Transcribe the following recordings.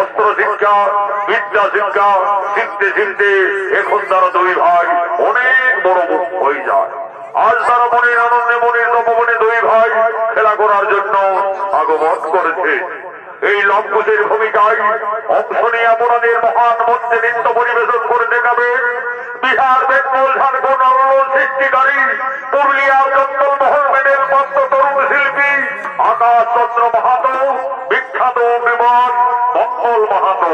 অস্ত্র শিক্ষা বিদ্যা শিক্ষা শিখতে শিখতে এখন তারা দুই ভাই অনেক বড় হয়ে যায়। আজ তারা মনের আনন্দে মনের তপবনে দুই ভাই খেলা করার জন্য আগমন করেছে। এই লবকুশের ভূমিকায় অংশ নিয়ে আপনাদের মহান মঞ্চে নৃত্য পরিবেশন করে দেখাবে বিহার বেঙ্গল ঝাড়খণ্ড আন্দোলন সৃষ্টিকারী পুরুলিয়ার জঙ্গলমহল মেডেল প্রাপ্ত তরুণ শিল্পী আকাশ চন্দ্র মাহাতো, বিখ্যাত বিমান মঙ্গল মাহাতো।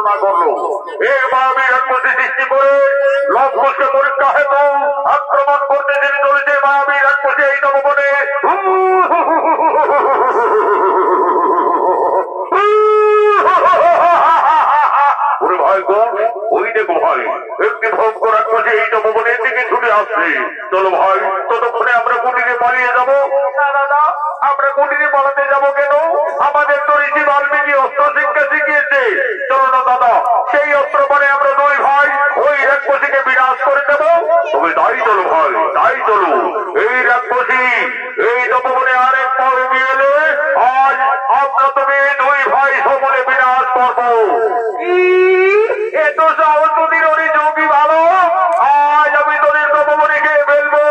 ঘোষণা করলো। এই মায়াবী রাক্ষসী সৃষ্টি করে লবকুশকে পরীক্ষা হেতু আক্রমণ করতে তিনি চলেছে। মায়াবী রাক্ষসী এই নববনে ভাই গো, ওই দেখো ভাই, একটি ভয়ঙ্কর রাক্ষসী এই নববনের দিকে ছুটে আসছে। চলো ভাই, ততক্ষণে আমরা কুটিরে পালিয়ে যাবো। না দাদা, আমরা কুটিরে পালাতে যাবো কেন? আমাদের তো ঋষি বাল্মীকি অস্ত্র শিক্ষা শিখিয়েছে। চলো না দাদা, সেই অস্ত্র পরে আমরা দুই ভাই ওই রাক্ষসীকে বিনাশ করে দেব। তবে তাই চলো ভাই, তাই চলো। এই রাক্ষসী এই নববনে আরেক পর গিয়েলে আজ আমরা তুমি দুই ভাই সকলে বিনাশ করবো। এত সাহস তোদের ওই যোগী ভালো, আজ আমি তোদের নববনে খেয়ে ফেলবো।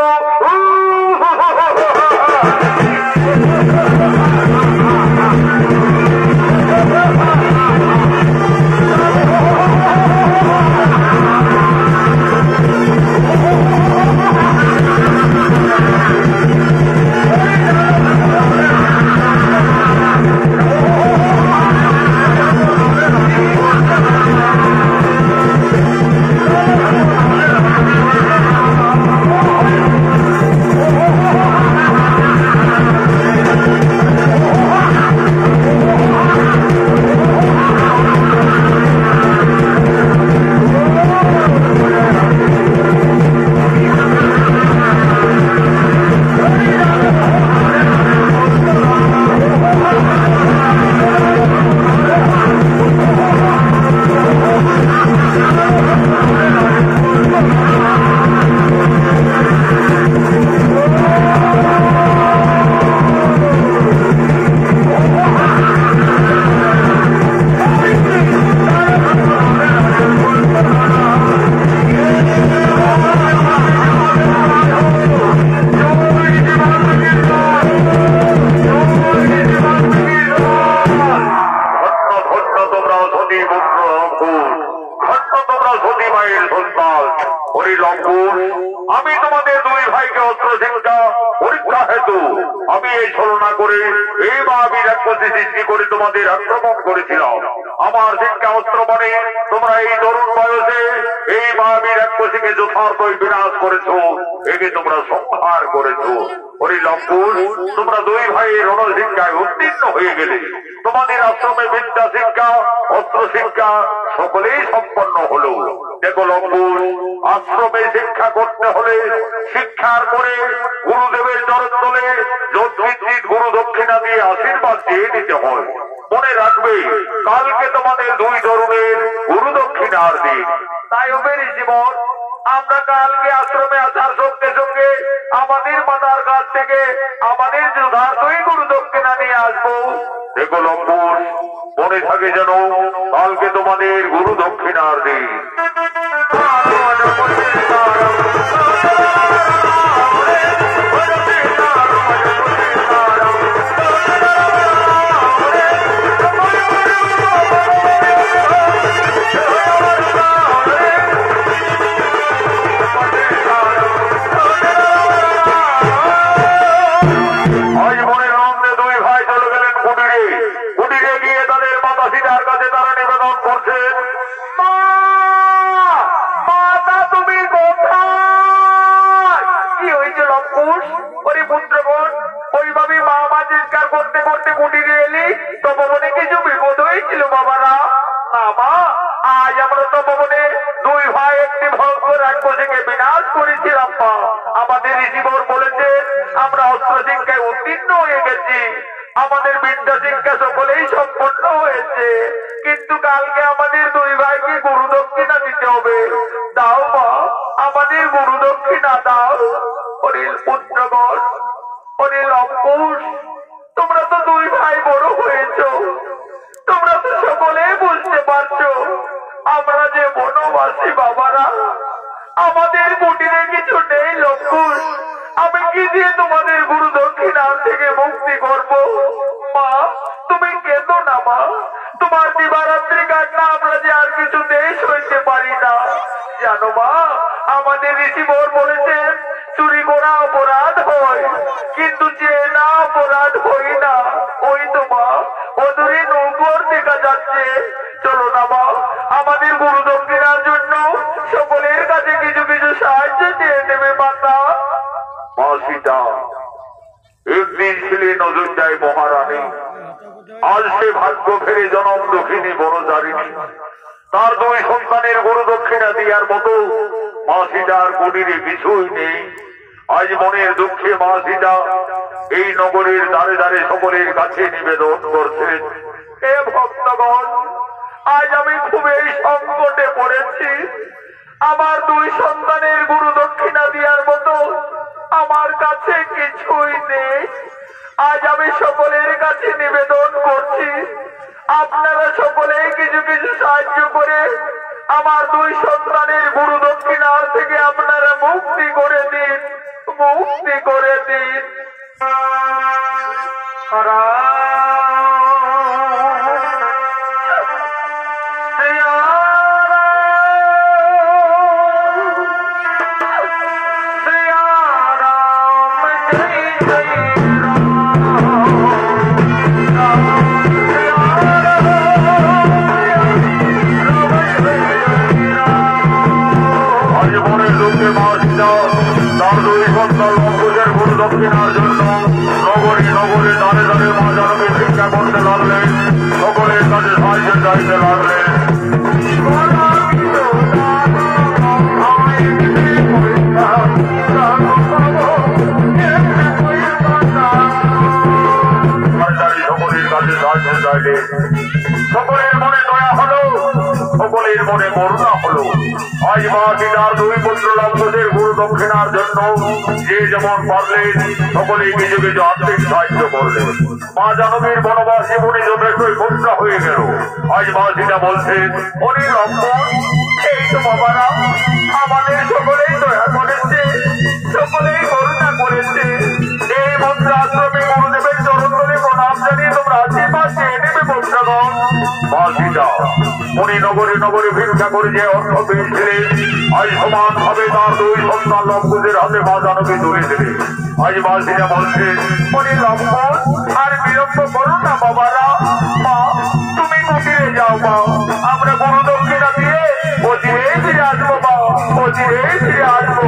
আমি তোমাদের দুই ভাইকে অস্ত্র শিক্ষা পরীক্ষা হেতু আমি এই ছলনা করে এই মায়াবী রাক্ষসী সৃষ্টি করে তোমাদের আক্রমণ করেছিলাম। আমার শিক্ষা অস্ত্র মানে তোমরা এই তরুণ বয়সে এই মায়াবী রাক্ষসীকে যথার্থই বিনাশ করেছো, একে তোমরা সংহার করেছো। ওই লঙ্কুশ, তোমরা দুই ভাই রণ শিক্ষায় উত্তীর্ণ হয়ে গেলে। তোমাদের আশ্রমে বিদ্যা শিক্ষা অস্ত্র শিক্ষা সকলেই সম্পন্ন হলো। দেখো লঙ্কুশ, আশ্রমে শিক্ষা করতে হলে শিক্ষার পরে গুরুদেবের চরণতলে যজ্ঞিত গুরু দক্ষিণা দিয়ে আশীর্বাদ দিয়ে দিতে হয়। মনে রাখবে, কালকে তোমাদের দুই তরুণের গুরু দক্ষিণার দিন। তাই হবে জীবন, আমরা কালকে আশ্রমে আসার সঙ্গে সঙ্গে আমাদের মাতার কাছ থেকে আমাদের যথার্থই গুরু দক্ষিণা নিয়ে আসবো। দেখো লঙ্কুশ, মনে থাকে যেন কালকে তোমাদের গুরু দক্ষিণার দিন। আমাদের ঋষিবর বলেছেন আমরা অস্ত্র শিক্ষায় উত্তীর্ণ হয়ে গেছি, আমাদের বিদ্যা শিক্ষা সকলেই সম্পন্ন হয়েছে, কিন্তু কালকে আমাদের দুই ভাইকে গুরু দক্ষিণা দিতে হবে। দাও মা, আমাদের গুরু দক্ষিণা দাও। অনিল পুত্রগণ, অনিল অঙ্কুশ, তোমরা তো দুই ভাই বড় হয়েছ, তোমরা তো সকলেই বুঝতে পারছো আমরা যে বনবাসী বাবারা, আমাদের কুটিরে কিছু নেই লঙ্কুশ। আমি কি দিয়ে তোমাদের গুরু দক্ষিণা থেকে মুক্তি করব? মা, তুমি কেঁদো না মা, তোমার দিবারাত্রি কাটনা আমরা যে আর কিছু দেশ হইতে পারি না। জানো মা, আমাদের ঋষিবর বলেছেন চুরি করা অপরাধ হয়, কিন্তু যে না অপরাধ হই না। ওই তো মা, অদূরে নৌকর দেখা যাচ্ছে, চলো না মা মৃত্যুঞ্জয় মহারানী। আজ সে ভাগ্য ফেরে জনম দুঃখিনী বনচারিণী। তার দুই সন্তানের গরু দক্ষিণা দেওয়ার মতো মাসিটার কুটিরে কিছুই নেই। আজ মনের দুঃখে মাসিটা এই নগরীর দ্বারে দ্বারে সকলের কাছে নিবেদন করছেন, হে ভক্তগণ, আজ আমি খুব এই সংকটে পড়েছি। আমার দুই সন্তানের গুরু দক্ষিণা দেওয়ার মতো আমার কাছে কিছুই নেই। আজ আমি সকলের কাছে নিবেদন করছি, আপনারা সকলেই কিছু কিছু সাহায্য করে আমার দুই সন্তানের গুরু দক্ষিণার থেকে আপনারা মুক্তি করে দিন, মুক্তি করে দিন। দক্ষিণার জন্য নগরে নগরে দাঁড়ে দাঁড়ে মা জানকী ভিক্ষা করতে লাগলেন, সকলের কাছে সাহায্য চাইতে লাগলেন। সকলের কাছে সাহায্য চাইলেন, সকলের মনে দয়া হলো, সকলের মনে করুণা হলো। আজ মা সীতার দুই পুত্র লম্বদের গুরু দক্ষিণার জন্য যে যেমন পারলেন সকলেই কিছু কিছু আর্থিক সাহায্য করলেন। মা জানকীর বনবাস জীবনে যথেষ্টই বন্যা হয়ে গেল। আজ মা সীতা বলছেন, অনি লম্বন, এই তো বাবারা আমাদের সকলেই দয়া করেছে, সকলেই করুণা করেছে। এই মন্ত্র আশ্রমে গুরুদেবের চরণ ধরে প্রণাম জানিয়ে তোমরা আশীর্বাদ চেয়ে নেবে বন্ধুগণ। মা সীতা উনি নগরে নগরে ভিক্ষা করে যে অর্থ পেয়েছিলেন, আজ সমান ভাবে তার দুই সন্তান লম্বদের হাতে মা জানকী তুলে দিলেন। আজ মা সীতা বলছেন, উনি লম্বন আর বিলম্ব করো না বাবারা, মা তুমি কুটিরে যাও মা, আমরা গুরু দক্ষিণা দিয়ে অচিরেই ফিরে আসবো মা, অচিরেই ফিরে আসবো।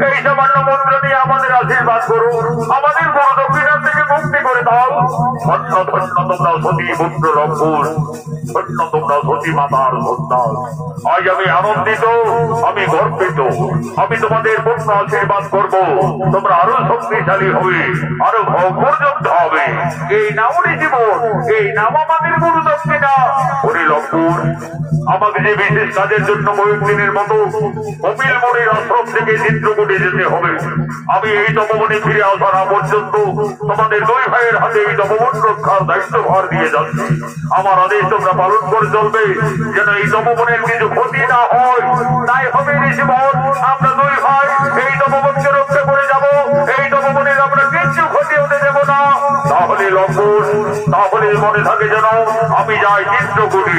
এই সামান্য মন্ত্র নিয়ে আমাদের আশীর্বাদ করো, আমাদের বড় দক্ষিণার থেকে মুক্তি করে দাও। ধন্য ধন্য তোমরা সতী পুত্র লম্বন, ধন্য তোমরা সতী মাতার সন্তান। আজ আমি আনন্দিত, আমি গর্বিত, আমি তোমাদের পূর্ণ আশীর্বাদ করবো। তোমরা আরো শক্তিশালী হবে, আরো পর্যন্ত হবে। এই নামই জীবন, এই নাম আমাদের গুরু দক্ষিণা। হরি লম্বন, আমাকে যে বিশেষ কাজের জন্য কয়েকদিনের মতো কপিল মুনির আশ্রম থেকে চিত্রকূটে যেতে হবে, আমি এই তপবনে ফিরে আসা না পর্যন্ত তোমাদের দুই ভাইয়ের হাতে এই তপবন রক্ষার দায়িত্বভার দিয়ে যাচ্ছি। আমার আদেশ তোমরা পালন করে চলবে, যেন এই তপবনের কিছু ক্ষতি না হয়। তাই হবে ঋষিবর, আমরা দুই ভাই এই তপবনকে রক্ষা করে যাব, এই তপবনের আমরা কিছু ক্ষতি হতে দেব না। তাহলে লম্বন, তাহলে মনে থাকে যেন আমি যাই চিত্রকূটে।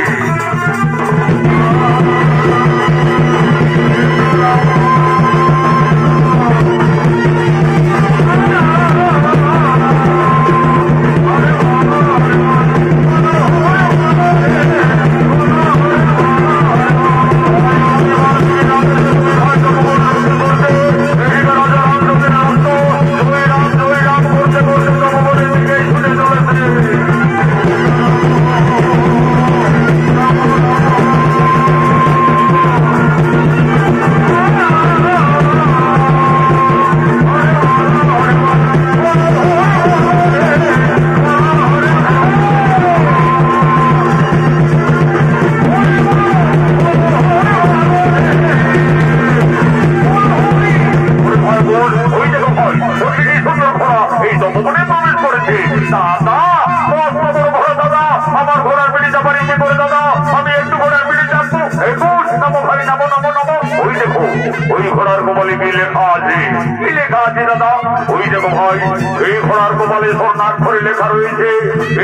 কোমলে কি লেখা আছে? কি লেখা আছে দাদা? ওই দেখো ভাই, এই ঘোড়ার কোমলে স্বর্ণাক্ষরে লেখা রয়েছে,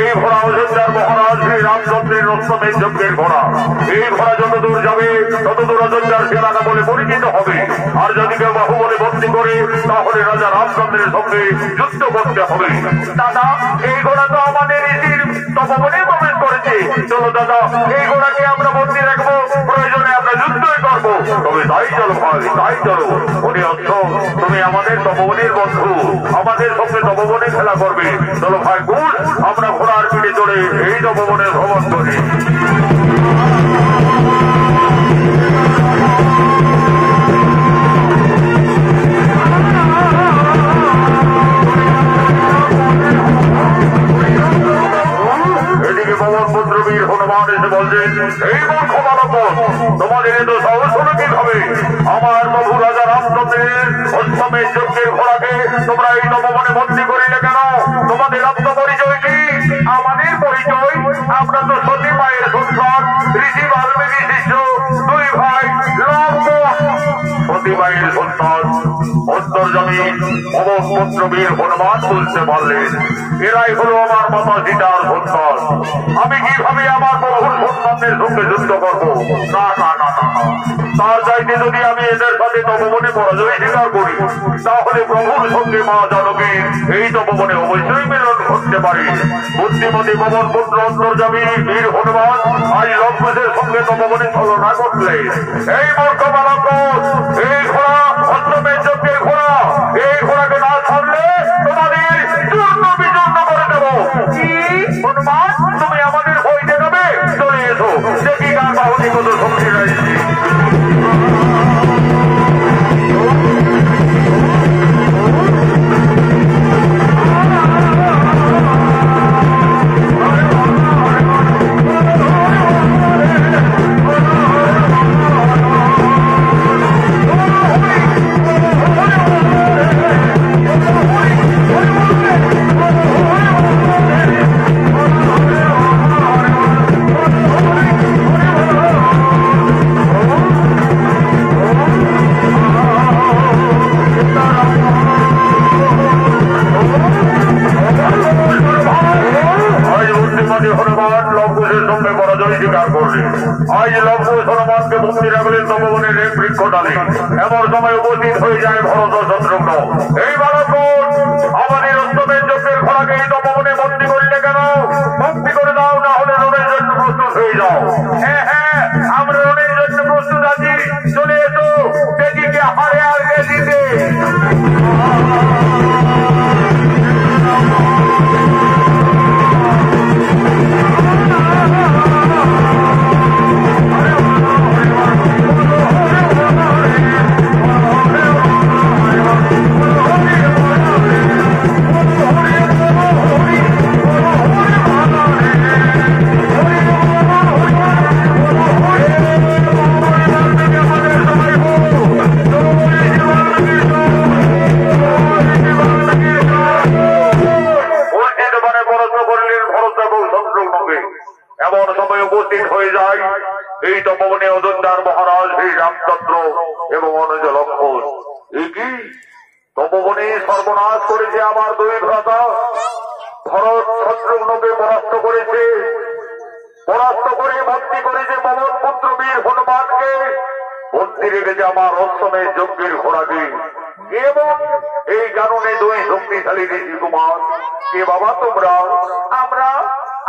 এই ঘোড়া অযোধ্যার মহারাজ শ্রী রামচন্দ্রের অষ্টমের যজ্ঞের ঘোড়া। এই ঘোড়া যত দূর যাবে তত দূর অযোধ্যার সেনানা বলে পরিচিত হবে। আর যদি কেউ বাহু বলে বন্দী করে তাহলে রাজা রামচন্দ্রের সঙ্গে যুদ্ধ করতে হবে। দাদা, এই ঘোড়া তো আমাদের ঋষির তপবনে প্রবেশ করেছে। চলো দাদা, এই ঘোড়াকে আমরা বন্দী রাখবো, প্রয়োজনে আমরা যুদ্ধই করবো। তবে তাই চলো ভাই, তাই চলো। উনি অর্থ, তুমি আমাদের তপবনের বন্ধু, আমাদের সঙ্গে তপবনে খেলা করবে। চলো ভাই গুণ, আমরা ঘোড়ার পিঠে চড়ে এই তপবনে ভ্রমণ করি। বীর হনুমান এসে বলছেন, এই মূর্খ বালক, তোমাদের এত সাহস হলো কিভাবে? আমার প্রভু রাজা রামচন্দ্রের অষ্টমের যজ্ঞের ঘোড়াকে তোমরা এই তপবনে বন্দী করিলে কেন? তোমাদের আত্মপরিচয় কি? আমাদের পরিচয়, আমরা তো সতী মায়ের সন্তান, ঋষি বাল্মীকি শিষ্য, দুই ভাই লব কুশ। সতী মায়ের সন্তান অন্তর্যামী অবপুত্র বীর হনুমান বুঝতে পারলেন, এরাই হলো আমার মাতা সীতার সন্তান। আমি কিভাবে আমার প্রভুর সন্তানদের সঙ্গে যুদ্ধ করবো? না না না না, তার চাইতে যদি আমি এদের সাথে তপবনে পরাজয় স্বীকার করি, তাহলে প্রভুর সঙ্গে মা জানকীর এই তপবনে অবশ্যই মিলন ঘটতে পারে। বুদ্ধিমতী পবন পুত্র অন্তর্যামী বীর হনুমান আজ লক্ষ্মণের সঙ্গে তপবনে ছলনা করলে, এই মূর্খ বালক, এই ঘোড়া অষ্টমের যজ্ঞের ঘোড়া, এই ঘোড়াকে না ছাড়লে তোমাদের চূর্ণ বিচূর্ণ করে দেব। কি হনুমান, তুমি আমাদের ভয় দেখাবে? চলে এসো, দেখি কার বাহুটি কত শক্তি রয়েছে। আজ লক্ষ্মণ হনুমানকে বন্দী রাখলেন তপবনের এক বৃক্ষ ডালে। এমন সময় উপস্থিত হয়ে যায় ভরত শত্রুঘ্ন। এই বালক, আমাদের অষ্টমের যজ্ঞের ঘোড়াকে এই তপবনে বন্দী করলে কেন? মুক্তি করে দাও, না হলে রণের জন্য প্রস্তুত হয়ে যাও। হ্যাঁ হ্যাঁ, আমরা রণের জন্য প্রস্তুত আছি, চলে এসো, দেখি কে হারে আর কে জিতে। এমন সময় উপস্থিত হয়ে যায় এই তপবনে অযোধ্যার মহারাজ শ্রী রামচন্দ্র এবং অনুজ লক্ষ্মণ। এই কি তপবনে সর্বনাশ করেছে আমার দুই ভ্রাতা। ভরত শত্রুঘ্নকে পরাস্ত করেছে, পরাস্ত করে বন্দী করেছে পবন পুত্র বীর হনুমানকে, বন্দী রেখেছে আমার অষ্টমের যজ্ঞের ঘোড়াকে। এবং এই কারণে দুই শক্তিশালী ঋষি কুমার। কে বাবা তোমরা?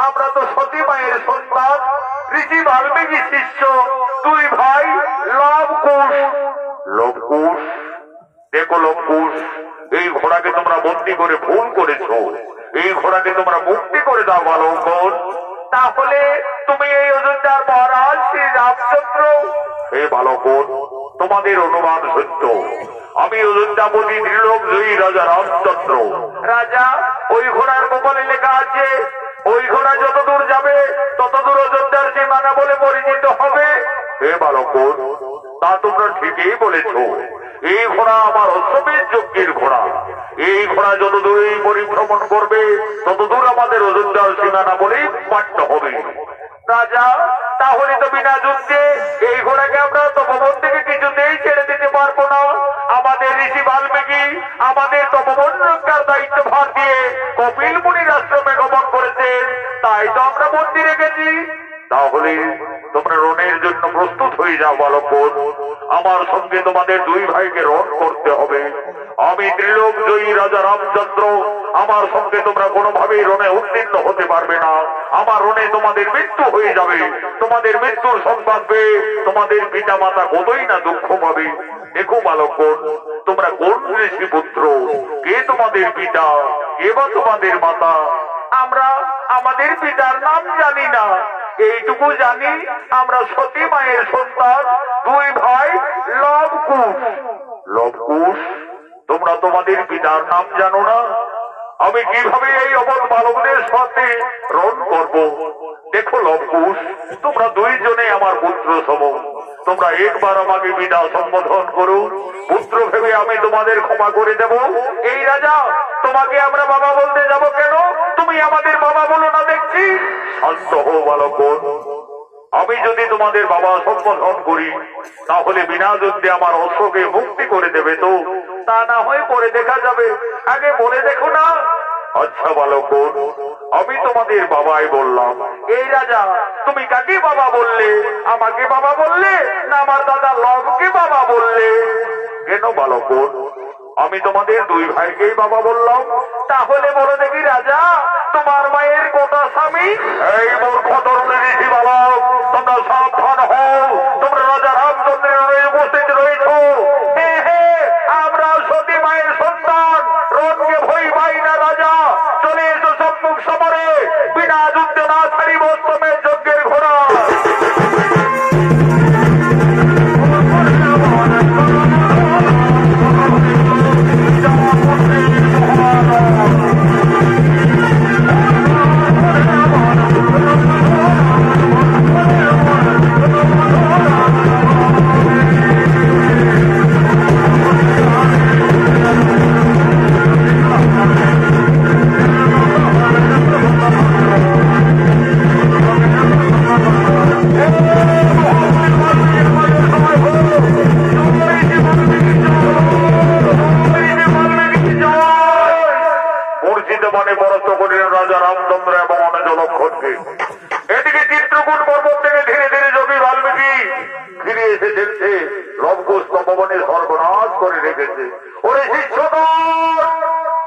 আমরা তো সতী মায়ের সন্তান, ঋষি বাল্মীকি শিষ্য, দুই ভাই লব কুশ। লব কুশ, দেখো লব কুশ, এই ঘোড়াকে তোমরা বন্দী করে ভুল করেছো, এই ঘোড়াকে তোমরা মুক্তি করে দাও বালক। তাহলে তুমি এই অযোধ্যার মহারাজ শ্রী রামচন্দ্র? হে বালক, তোমাদের অনুমান সত্য, আমি অযোধ্যাপতি ত্রিলোক জয়ী রাজা রামচন্দ্র। রাজা, ওই ঘোড়ার কপালে লেখা আছে, ওই ঘোড়া যত দূর যাবে তত দূর অযোধ্যার সীমানা বলে পরিচিত হবে। হে বালক, তা তোমরা ঠিকই বলেছ, এই ঘোড়া আমার অষ্টমের যজ্ঞের ঘোড়া। এই ঘোড়া যত দূরই পরিভ্রমণ করবে তত দূর আমাদের অযোধ্যার সীমানা বলেই মান্য হবে। রাজা, তাহলে তো বিনা যুদ্ধে এই ঘোড়াকে আমরা তপবন থেকে কিছুতেই ছেড়ে দিতে পারবো না। আমাদের ঋষি বাল্মীকি আমাদের তপবন রক্ষার দায়িত্ব ভার দিয়ে কপিল মুনির আশ্রমে গমন করেছেন, তাই তো আমরা বন্দি রেখেছি। তাহলে তোমরা রণের জন্য প্রস্তুত হয়ে যাও বালকগণ। আমার সঙ্গে তোমাদের দুই ভাইকে রণ করতে হবে। আমি ত্রিলোক জয়ী রাজা রামচন্দ্র, আমার সঙ্গে তোমরা কোনোভাবেই রণে উত্তীর্ণ হতে পারবে না। আমার রণে তোমাদের মৃত্যু হয়ে যাবে। তোমাদের মৃত্যুর সংবাদ পেয়ে তোমাদের পিতা মাতা কতই না দুঃখ পাবে। দেখো বালকগণ, তোমরা কোন ঋষি পুত্র, কে তোমাদের পিতা, কে বা তোমাদের মাতা? আমরা আমাদের পিতার নাম জানি না, এইটুকু জানি আমরা সতী মায়ের সন্তান, দুই ভাই লবকুশ। লবকুশ? তোমরা তোমাদের পিতার নাম জানো না? আমি কিভাবে এই অবধ বালকদের সাথে রণ করব? দেখো লবকুশ, তোমরা দুইজনে আমার পুত্র সম। তোমরা একবার আমাকে পিতা সম্বোধন করো, পুত্র ভেবে আমি তোমাদের ক্ষমা করে দেব। এই রাজা, তোমাকে আমরা বাবা বলতে যাব কেন? তুমি আমাদের বাবা বলো না দেখছি। শান্ত হও বালকগণ, আমি যদি তোমাদের বাবা সম্বোধন করি তাহলে বিনা যুদ্ধে আমার অশ্বকে মুক্তি করে দেবে তো? তা না হয় পরে দেখা যাবে, আগে বলে দেখো না। আচ্ছা বালকগণ, আমি তোমাদের বাবাই বললাম। এই রাজা, তুমি কাকে বাবা বললে? আমাকে বাবা বললে না আমার দাদা লবকে বাবা বললে? কেন বালকগণ, আমি তোমাদের দুই ভাইকেই বাবা বললাম। তাহলে বলে দেখি রাজা, তোমার মায়ের কোটা স্বামী? এই মূর্খ তরুণী ঋষি বালক, তোমরা সাবধান হও। তোমরা রাজা রামচন্দ্রের উপস্থিত রয়েছ। আমরা সতী মায়ের সন্তান, রণকে ভয় পাই না রাজা। চলে এসো সম্মুখ সমরে, বিনা যুদ্ধে না ছাড়িব শ্রমের যজ্ঞের ঘোড়া। রাজা রামচন্দ্র এবং অনেজলক্ষণকে এদিকে চিত্রকূট পর্বত থেকে ধীরে ধীরে যোগী বাল্মীকি ফিরে এসে দেখছে লবকুশ তপবনে সর্বনাশ করে রেখেছে। ওরে শিষ্যগণ,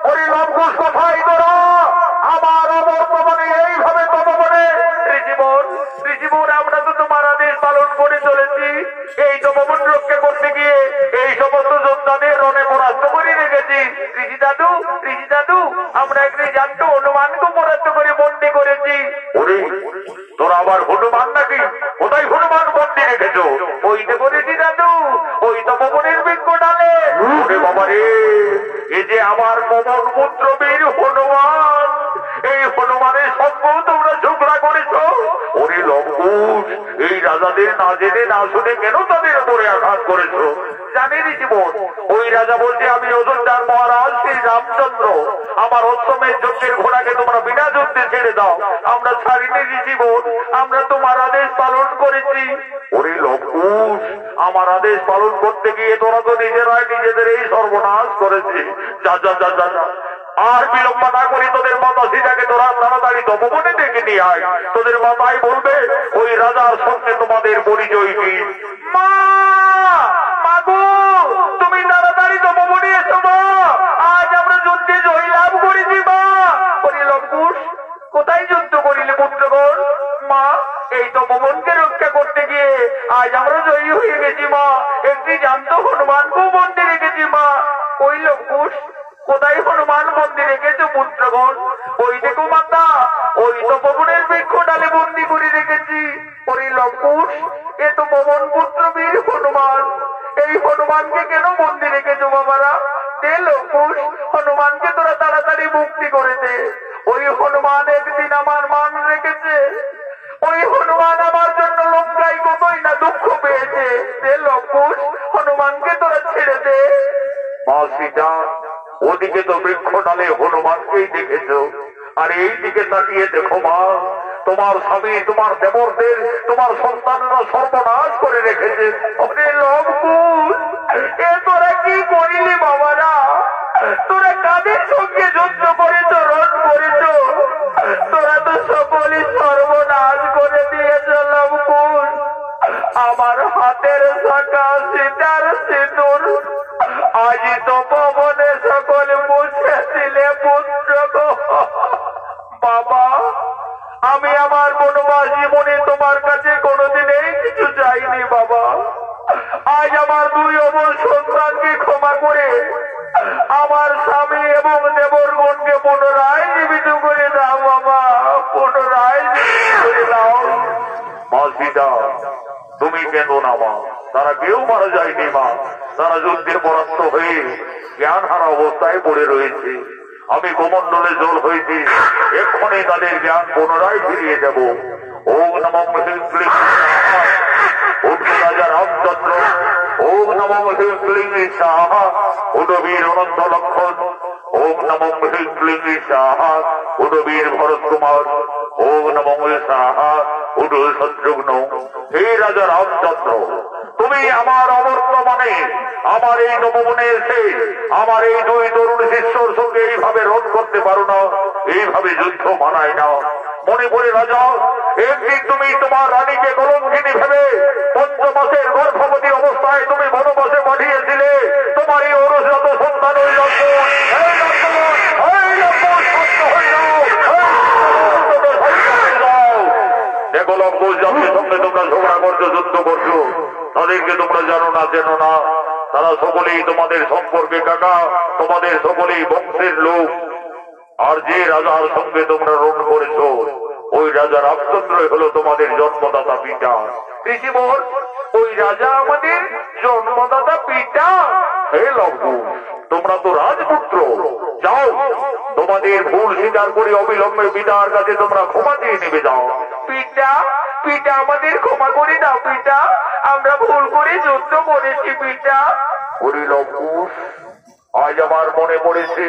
ওরে লবকুশ কোথায় তোরা? আমার অবর্তমানে এইভাবে তপবনে। ঋষিবর, আমরা তো তোমার আদেশ পালন করে চলেছি। এই তপবন রক্ষা করতে গিয়ে এই সমস্ত যোদ্ধাদের রণে পরাস্ত করে রেখেছি। ঋষি দাদু, আমরা একদিন জানতো হনুমানকে পরাস্ত করে বন্দি করেছি। ওরে, তোরা আবার হনুমান নাকি? কোথায় হনুমান বন্দি রেখেছ? ওইটা করেছি দাদু, ওই তপবনের বৃক্ষ ডালে। ওরে বাবা রে, এই যে আমার পবন পুত্র বীর হনুমান, এই হনুমানের সঙ্গে তোমরা ঝগড়া করেছ। ওরে লবকুশ, এই রাজাদের না জেনে না শুনে কেন তাদের উপরে আঘাত করেছ? জানি জীবন, ওই রাজা বলছে আমি অযোধ্যার মহারাজ শ্রী রামচন্দ্র, আমার অশ্বমের যজ্ঞের ঘোড়াকে তোমরা বিনা যুদ্ধে ছেড়ে দাও। আমরা ছাড়িনি জীবন, আমরা তোমার আদেশ পালন করেছি। ওরে লবকুশ, আমার আদেশ পালন করতে গিয়ে তোরা তো নিজেরাই নিজেদের এই সর্বনাশ করেছে। যা যা যা যা যা, আর বিলম্ব না করি তোদের মাতা সীতাকে তোরা তাড়াতাড়ি তপবনে ডেকে নিয়ে আয়। তোদের মাতাই বলবে ওই রাজার সঙ্গে তোমাদের পরিচয় কি। মা, মাগো, তুমি তাড়াতাড়ি তপবনে এসো মা, আজ আমরা যুদ্ধে জয় লাভ করেছি মা। ওরে লবকুশ, কোথায় যুদ্ধ করিলে পুত্রগণ? মা, এই তপবনকে রক্ষা করতে গিয়ে আজ আমরা জয়ী হয়ে গেছি মা। একটি জান্ত হনুমানকেও বন্দি রেখেছি মা। ওই লবকুশ, কোথায় হনুমান বন্দি রেখেছ পুত্রগণ? ওই দেখো মাতা, ওই তো পবনের বৃক্ষ ডালে বন্দি করে রেখেছি। ওরে লবকুশ, এ তো পবন পুত্র বীর হনুমান। এই হনুমানকে কেন বন্দি রেখেছ বাবারা? দে লবকুশ, হনুমানকে তোরা তাড়াতাড়ি মুক্তি করে দে। ওই হনুমান একদিন আমার মান রেখেছে, ওই হনুমান আমার জন্য লঙ্কায় কতই না দুঃখ পেয়েছে। দে লবকুশ, হনুমানকে তোরা ছেড়ে দে। মা সীতা, ওদিকে তো বৃক্ষ ডালে হনুমানকেই দেখেছ, আর এই দিকে তাকিয়ে দেখো মা, তোমার স্বামী তোমার দেবরদের তোমার সন্তানেরা সর্বনাশ করে রেখেছে। ওরে লবকুশ, এ তোরা কি করিলি বাবারা? তোরা কাদের সঙ্গে যুদ্ধ করেছ, রণ করেছ? তোরা তো সকলই সর্বনাশ করে দিয়েছ লবকুশ। আমার হাতের শাখা সীতার সিঁদুর আজ তো পবনে সকল মুছে দিলে পুত্র গো। বাবা, আমি আমার বনবাস জীবনে তোমার কাছে কোনোদিনই কিছু চাইনি বাবা। আজ আমার দুই অমল সন্তানকে ক্ষমা করে আমার স্বামী এবং দেবরগণকে পুনরায় জীবিত করে দাও বাবা, পুনরায় জীবিত করে দাও। মা সীতা, তুমি কেন না মা? তারা কেউ মারা যায়নি মা, তারা যুদ্ধে পরাস্ত হয়ে জ্ঞান হারা অবস্থায় পড়ে রয়েছে। আমি গোমণ্ডলে জল হয়েছি, এক্ষণে তাদের জ্ঞান পুনরায় ফিরিয়ে দেব। ওম নমঃ হ্রিং ক্লিং স্বাহা। উঠো রাজা রামচন্দ্র। ওম নমঃ হ্রিং ক্লিং স্বাহা। উঠো বীর অনন্ত লক্ষণ। ওম নমঃ হ্রিং ক্লিং স্বাহা। উঠো বীর ভরত কুমার। ওম নমঃ স্বাহা। উঠো শত্রুঘ্ন। হে রাজা রামচন্দ্র, তুমি আমার অবর্তমানে আমার এই নববনে এসে আমার এই দুই তরুণ শিষ্যর সঙ্গে এইভাবে রোধ করতে পারো না, এইভাবে যুদ্ধ মানায় না। মণিপুরের রাজা, একদিন তুমি তোমার রানীকে কলঙ্কিনী ভেবে 5 মাসের গর্ভবতী অবস্থায় তুমি বনবাসে পাঠিয়েছিলে। তোমার এই অরুষত সন্তান ওই লক্ষ্মণ, এই লক্ষ্মণ, এই লক্ষ্মণ শান্ত হয়ে যাও, দেখো লক্ষ্মণ, যাদের সঙ্গে তোমরা ঝগড়া করছো, যুদ্ধ করছো, তাদেরকে তোমরা জানো না চেনো না। তারা সকলেই তোমাদের সম্পর্কে কাকা, তোমাদের সকলেই বংশের লোক। আর যে রাজার সঙ্গে তোমরা রণ করেছ, ওই রাজা রামচন্দ্র হলো তোমাদের জন্মদাতা পিতা। ঋষিবর, ওই রাজা আমাদের জন্মদাতা পিতা? হে লক্ষ্মণ, তোমরা তো রাজপুত্র, যাও তোমাদের ভুল স্বীকার করে অবিলম্বে পিতার কাছে তোমরা ক্ষমা দিয়ে নেবে যাও। পিতা, পিতা আমাদের ক্ষমা করে দাও পিতা, আমরা ভুল করে যুদ্ধ করেছি পিতা। ওরে লক্ষ্মণ, আজ আমার মনে পড়েছে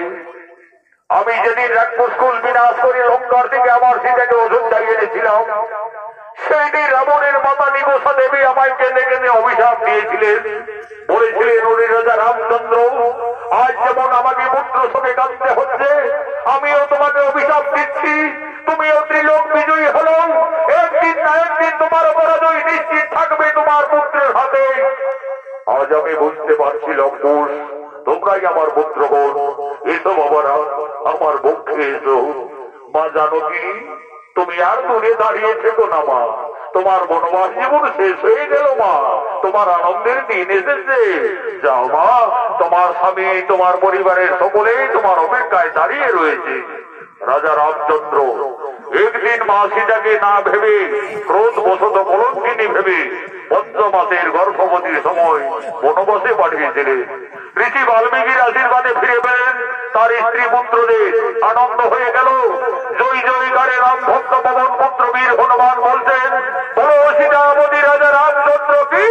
আমি যেদিন রাক্ষসকুল বিনাশ করে লঙ্কার থেকে আমার সীতাকে অযোধ্যায় এনেছিলাম, সেই দিন রাবণের মাতা নিগোষা দেবী আমায় কেঁদে কেঁদে অভিশাপ দিয়েছিলেন। বলেছিলেন, ওরে রাজা রামচন্দ্র, আজ যেমন আমাকে পুত্র শোকে কাঁদতে হচ্ছে, আমিও তোমাকে অভিশাপ দিচ্ছি, তুমিও ত্রিলোক বিজয়ী হলো, একদিন না একদিন তোমার পরাজয় নিশ্চিত থাকবে তোমার পুত্রের হাতে। আজ আমি বুঝতে পারছি লক্ষ্মণ, তোমরাই আমার পুত্রগণ। এসো বাবারা, আমার পক্ষে এসো। মা জানকী, তুমি আর দূরে দাঁড়িয়ে থেকো না মা, তোমার বনবাস জীবন শেষ হয়ে গেল মা, তোমার আনন্দের দিন এসেছে। যাও মা, তোমার স্বামী তোমার পরিবারের সকলেই তোমার অপেক্ষায় দাঁড়িয়ে রয়েছে। রাজা রামচন্দ্র একদিন মা সীতাকে না ভেবে, ক্রোধ বশত কলঙ্কিনী ভেবে 5 মাসের গর্ভবতীর সময় বনবাসে পাঠিয়েছিলেন। ঋষি বাল্মীকির আশীর্বাদে ফিরে পেলেন তার স্ত্রী পুত্রদের। আনন্দ হয়ে গেল। জয় জয়কারে রাম ভক্ত পবন পুত্র বীর হনুমান বলছেন, বলো সীতাবতী রাজা রামচন্দ্র কি।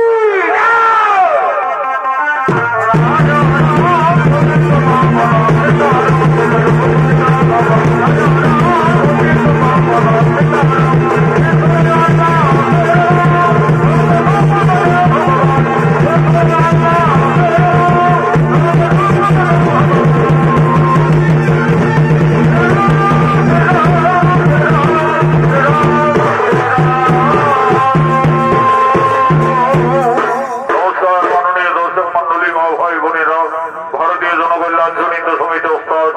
ভারতীয় জনকল্যাণ সুনীত সমিতি স্তর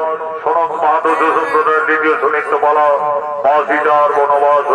সনদ মাহাতো সম্প্রদায়ের দ্বিতীয় সুনীত পালা মা সীতার বনবাস